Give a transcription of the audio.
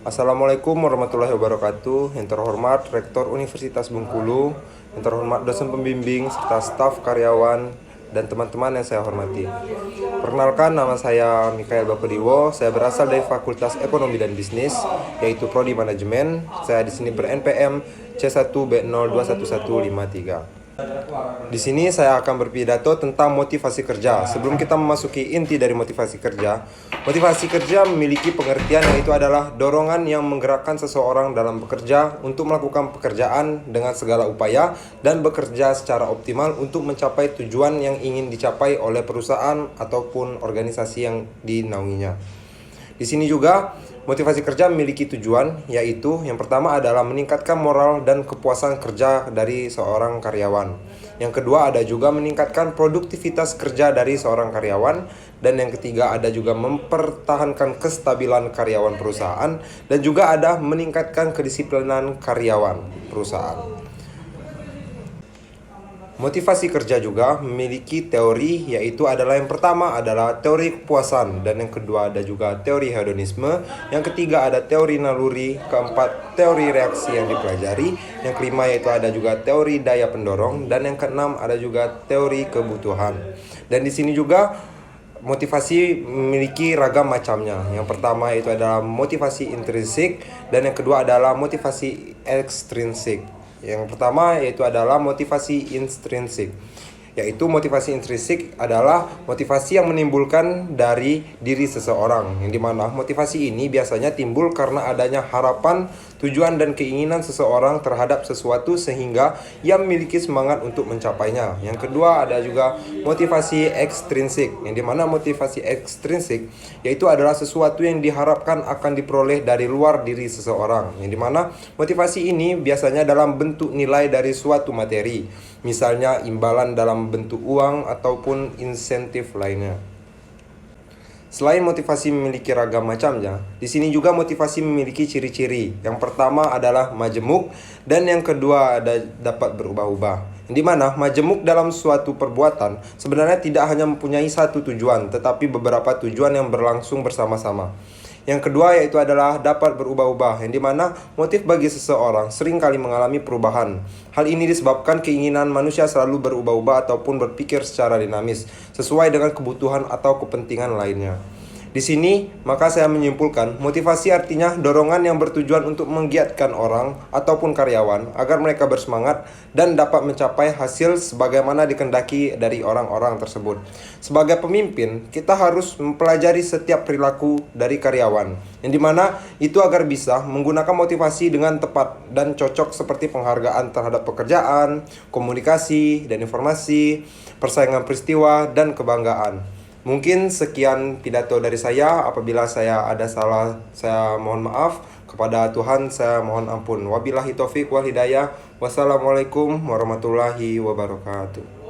Assalamualaikum warahmatullahi wabarakatuh. Yang terhormat Rektor Universitas Bengkulu, yang terhormat dosen pembimbing serta staf karyawan dan teman-teman yang saya hormati. Perkenalkan, nama saya Mikael Bapediwo. Saya berasal dari Fakultas Ekonomi dan Bisnis, yaitu Prodi Manajemen. Saya di sini ber-NPM C1B021153. Di sini saya akan berpidato tentang motivasi kerja. Sebelum kita memasuki inti dari motivasi kerja memiliki pengertian yaitu adalah dorongan yang menggerakkan seseorang dalam bekerja untuk melakukan pekerjaan dengan segala upaya dan bekerja secara optimal untuk mencapai tujuan yang ingin dicapai oleh perusahaan ataupun organisasi yang dinaunginya. Di sini juga motivasi kerja memiliki tujuan, yaitu yang pertama adalah meningkatkan moral dan kepuasan kerja dari seorang karyawan. Yang kedua ada juga meningkatkan produktivitas kerja dari seorang karyawan. Dan yang ketiga ada juga mempertahankan kestabilan karyawan perusahaan. Dan juga ada meningkatkan kedisiplinan karyawan perusahaan. Motivasi kerja juga memiliki teori, yaitu adalah yang pertama adalah teori kepuasan, dan yang kedua ada juga teori hedonisme, yang ketiga ada teori naluri, keempat teori reaksi yang dipelajari, yang kelima yaitu ada juga teori daya pendorong, dan yang keenam ada juga teori kebutuhan. Dan di sini juga motivasi memiliki ragam macamnya. Yang pertama itu adalah motivasi intrinsik, dan yang kedua adalah motivasi ekstrinsik. Yang pertama yaitu adalah motivasi intrinsik. Yaitu motivasi intrinsik adalah motivasi yang menimbulkan dari diri seseorang, yang dimana motivasi ini biasanya timbul karena adanya harapan, tujuan dan keinginan seseorang terhadap sesuatu sehingga ia memiliki semangat untuk mencapainya. Yang kedua ada juga motivasi ekstrinsik, yang dimana motivasi ekstrinsik yaitu adalah sesuatu yang diharapkan akan diperoleh dari luar diri seseorang, yang dimana motivasi ini biasanya dalam bentuk nilai dari suatu materi, misalnya imbalan dalam bentuk uang ataupun insentif lainnya. Selain motivasi memiliki ragam macamnya, di sini juga motivasi memiliki ciri-ciri. Yang pertama adalah majemuk, dan yang kedua ada dapat berubah-ubah. Di mana majemuk dalam suatu perbuatan sebenarnya tidak hanya mempunyai satu tujuan, tetapi beberapa tujuan yang berlangsung bersama-sama. Yang kedua yaitu adalah dapat berubah-ubah, yang dimana motif bagi seseorang sering kali mengalami perubahan. Hal ini disebabkan keinginan manusia selalu berubah-ubah ataupun berpikir secara dinamis, sesuai dengan kebutuhan atau kepentingan lainnya. Di sini, maka saya menyimpulkan, motivasi artinya dorongan yang bertujuan untuk menggiatkan orang ataupun karyawan agar mereka bersemangat dan dapat mencapai hasil sebagaimana dikehendaki dari orang-orang tersebut. Sebagai pemimpin, kita harus mempelajari setiap perilaku dari karyawan, yang dimana itu agar bisa menggunakan motivasi dengan tepat dan cocok seperti penghargaan terhadap pekerjaan, komunikasi dan informasi, persaingan peristiwa, dan kebanggaan. Mungkin sekian pidato dari saya. Apabila saya ada salah, saya mohon maaf. Kepada Tuhan saya mohon ampun. Wabillahi taufik wal hidayah. Wassalamualaikum warahmatullahi wabarakatuh.